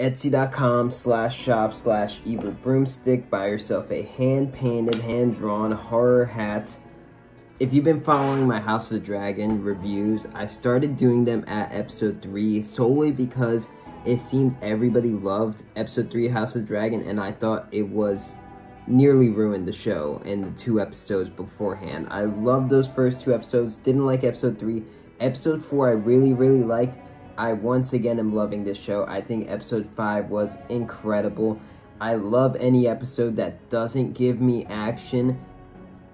Etsy.com/shop/evilbroomstick. Buy yourself a hand-painted, hand-drawn horror hat. If you've been following my House of the Dragon reviews, I started doing them at episode 3 solely because it seemed everybody loved episode 3 House of the Dragon, and I thought it was nearly ruined the show in the 2 episodes beforehand. I loved those first 2 episodes, didn't like episode 3. Episode 4 I really liked. I once again am loving this show. I think episode 5 was incredible. I love any episode that doesn't give me action.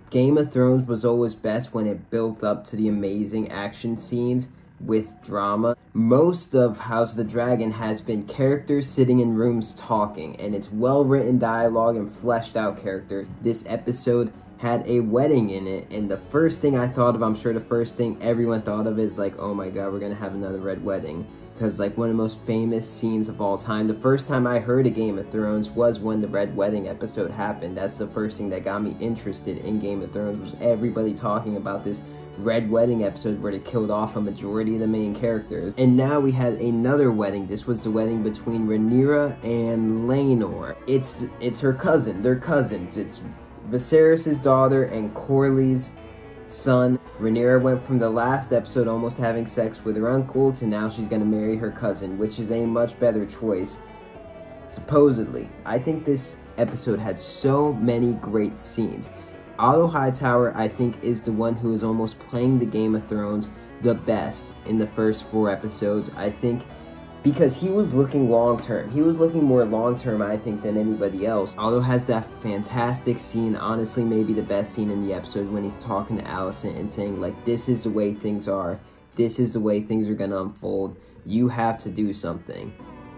Game of Thrones was always best when it built up to the amazing action scenes with drama. Most of House of the Dragon has been characters sitting in rooms talking, and it's well-written dialogue and fleshed out characters. This episode had a wedding in it, and the first thing I thought of, I'm sure the first thing everyone thought of is like, oh my god, we're gonna have another red wedding. Because like one of the most famous scenes of all time. The first time I heard of Game of Thrones was when the red wedding episode happened. That's the first thing that got me interested in Game of Thrones, was everybody talking about this red wedding episode where they killed off a majority of the main characters. And now we had another wedding. This was the wedding between Rhaenyra and Laenor. It's her cousin. They're cousins. It's Viserys' daughter and Corlys' son. Rhaenyra went from the last episode almost having sex with her uncle to now she's gonna marry her cousin, which is a much better choice, supposedly. I think this episode had so many great scenes. Otto Hightower, I think, is the one who is almost playing the Game of Thrones the best in the first 4 episodes. I think because he was looking long-term. He was looking more long-term, I think, than anybody else. Otto has that fantastic scene, honestly maybe the best scene in the episode, when he's talking to Alicent and saying, like, this is the way things are. This is the way things are gonna unfold. You have to do something.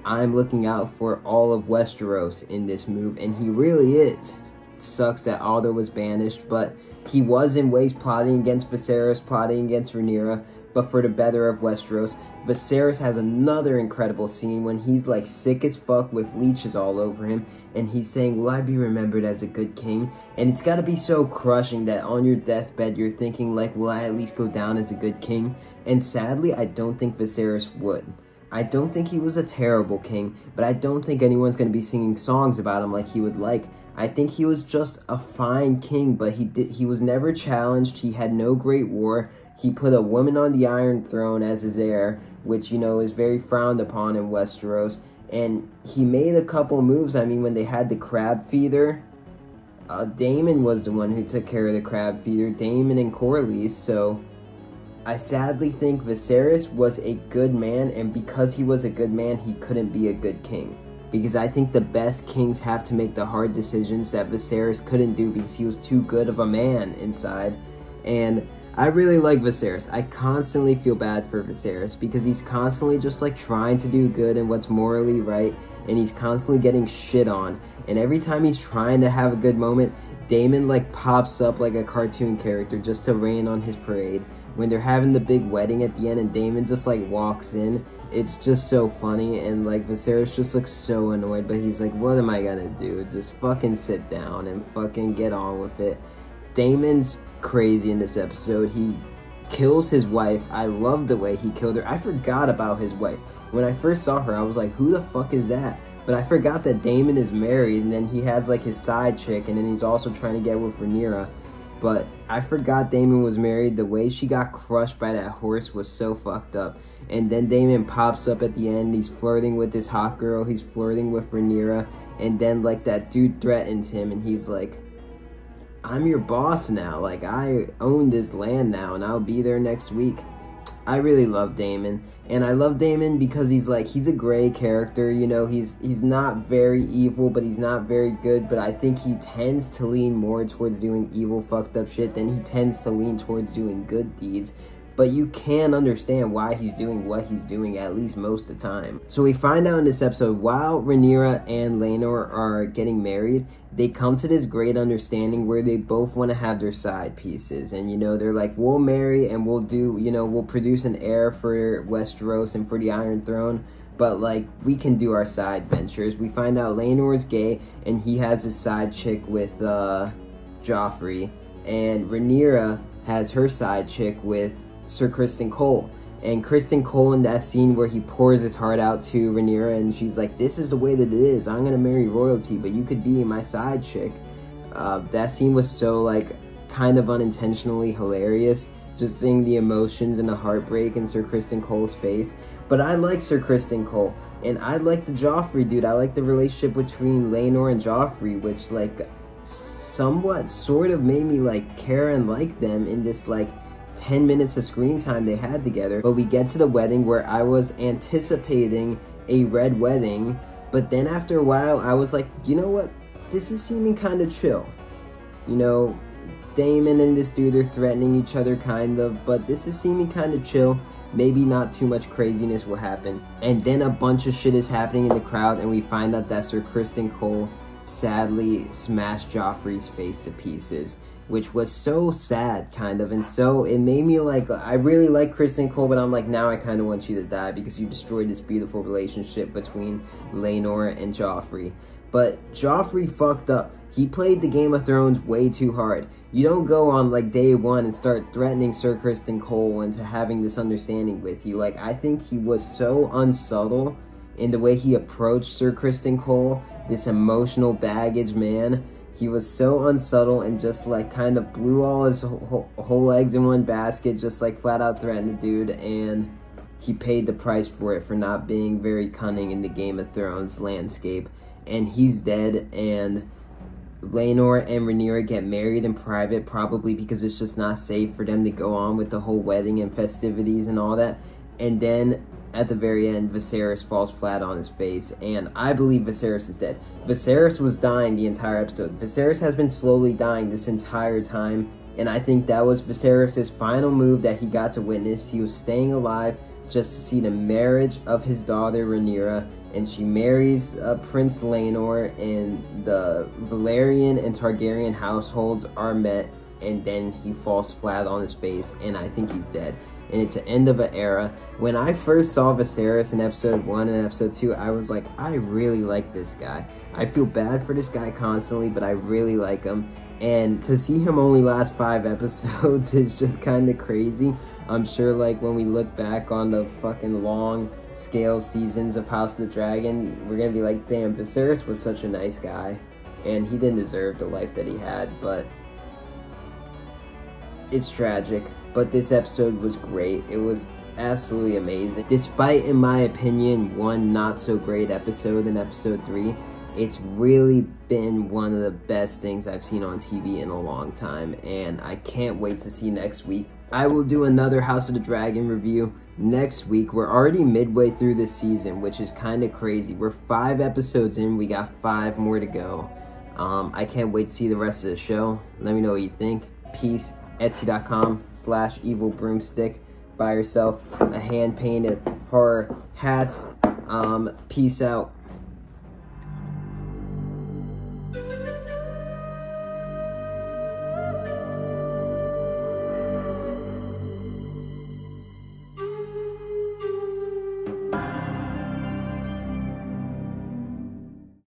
I'm looking out for all of Westeros in this move, and he really is. It sucks that Otto was banished, but he was in ways plotting against Viserys, plotting against Rhaenyra, but for the better of Westeros. Viserys has another incredible scene when he's like sick as fuck with leeches all over him, and he's saying, will I be remembered as a good king? And it's gotta be so crushing that on your deathbed you're thinking like, will I at least go down as a good king? And sadly, I don't think Viserys would. I don't think he was a terrible king, but I don't think anyone's gonna be singing songs about him like he would like. I think he was just a fine king, but he was never challenged. He had no great war. He put a woman on the Iron Throne as his heir, which, you know, is very frowned upon in Westeros. And he made a couple moves. I mean, when they had the crab feeder, Daemon was the one who took care of the crab feeder, Daemon and Corlys. So I sadly think Viserys was a good man, and because he was a good man, he couldn't be a good king. Because I think the best kings have to make the hard decisions that Viserys couldn't do because he was too good of a man inside. And I really like Viserys. I constantly feel bad for Viserys because he's constantly just like trying to do good and what's morally right, and he's constantly getting shit on. And every time he's trying to have a good moment, Daemon like pops up like a cartoon character just to rain on his parade. When they're having the big wedding at the end and Daemon just like walks in, it's just so funny, and like Viserys just looks so annoyed, but he's like, what am I gonna do? Just fucking sit down and fucking get on with it. Daemon's crazy in this episode. He kills his wife. I love the way he killed her. I forgot about his wife. When I first saw her, I was like, who the fuck is that? But I forgot that Daemon is married, and then he has like his side chick, and then he's also trying to get with Rhaenyra. But I forgot Daemon was married. The way she got crushed by that horse was so fucked up. And then Daemon pops up at the end. He's flirting with this hot girl. He's flirting with Rhaenyra. And then like that dude threatens him, and he's like, I'm your boss now. Like, I own this land now, and I'll be there next week. I really love Daemon, and I love Daemon because he's a gray character, you know. He's not very evil, but he's not very good, but I think he tends to lean more towards doing evil, fucked up shit than he tends to lean towards doing good deeds. But you can understand why he's doing what he's doing, at least most of the time. So we find out in this episode, while Rhaenyra and Laenor are getting married, they come to this great understanding where they both want to have their side pieces. And, you know, they're like, we'll marry and we'll do, you know, we'll produce an heir for Westeros and for the Iron Throne. But, like, we can do our side ventures. We find out Laenor's gay, and he has his side chick with Joffrey. And Rhaenyra has her side chick with Sir Criston Cole. And Kristen Cole in that scene where he pours his heart out to Rhaenyra and she's like, this is the way that it is. I'm gonna marry royalty, but you could be my side chick. That scene was so like kind of unintentionally hilarious. Just seeing the emotions and the heartbreak in Sir Kristen Cole's face. But I like Sir Kristen Cole. And I like the Joffrey dude. I like the relationship between Laenor and Joffrey, which like somewhat sort of made me like care and like them in this like 10 minutes of screen time they had together. But we get to the wedding where I was anticipating a red wedding, but then after a while I was like, you know what, this is seeming kind of chill. You know, Daemon and this dude are threatening each other kind of, but this is seeming kind of chill. Maybe not too much craziness will happen. And then a bunch of shit is happening in the crowd and we find out that Sir Kristen Cole sadly smashed Joffrey's face to pieces, which was so sad kind of. And so it made me like, I really like Kristen Cole, but I'm like, now I kind of want you to die because you destroyed this beautiful relationship between Laenor and Joffrey. But Joffrey fucked up. He played the Game of Thrones way too hard. You don't go on like day one and start threatening Sir Kristen Cole into having this understanding with you. Like, I think he was so unsubtle in the way he approached Sir Kristen Cole, this emotional baggage man. He was so unsubtle and just like kind of blew all his whole eggs in one basket, just like flat out threatened the dude, and he paid the price for it for not being very cunning in the Game of Thrones landscape. And he's dead, and Laenor and Rhaenyra get married in private, probably because it's just not safe for them to go on with the whole wedding and festivities and all that. And then at the very end, Viserys falls flat on his face, and I believe Viserys is dead. Viserys was dying the entire episode. Viserys has been slowly dying this entire time, and I think that was Viserys' final move that he got to witness. He was staying alive just to see the marriage of his daughter Rhaenyra, and she marries Prince Laenor, and the Valyrian and Targaryen households are met, and then he falls flat on his face, and I think he's dead. And it's the end of an era. When I first saw Viserys in episode 1 and episode 2, I was like, I really like this guy. I feel bad for this guy constantly, but I really like him. And to see him only last 5 episodes is just kind of crazy. I'm sure like when we look back on the fucking long scale seasons of House of the Dragon, we're gonna be like, damn, Viserys was such a nice guy. And he didn't deserve the life that he had, but it's tragic. But this episode was great. It was absolutely amazing. Despite, in my opinion, one not so great episode in episode 3, it's really been one of the best things I've seen on TV in a long time, and I can't wait to see next week. I will do another House of the Dragon review next week. We're already midway through this season, which is kind of crazy. We're 5 episodes in, we got 5 more to go. I can't wait to see the rest of the show. Let me know what you think. Peace. Etsy.com/evilbroomstick. Buy yourself a hand-painted horror hat. Peace out.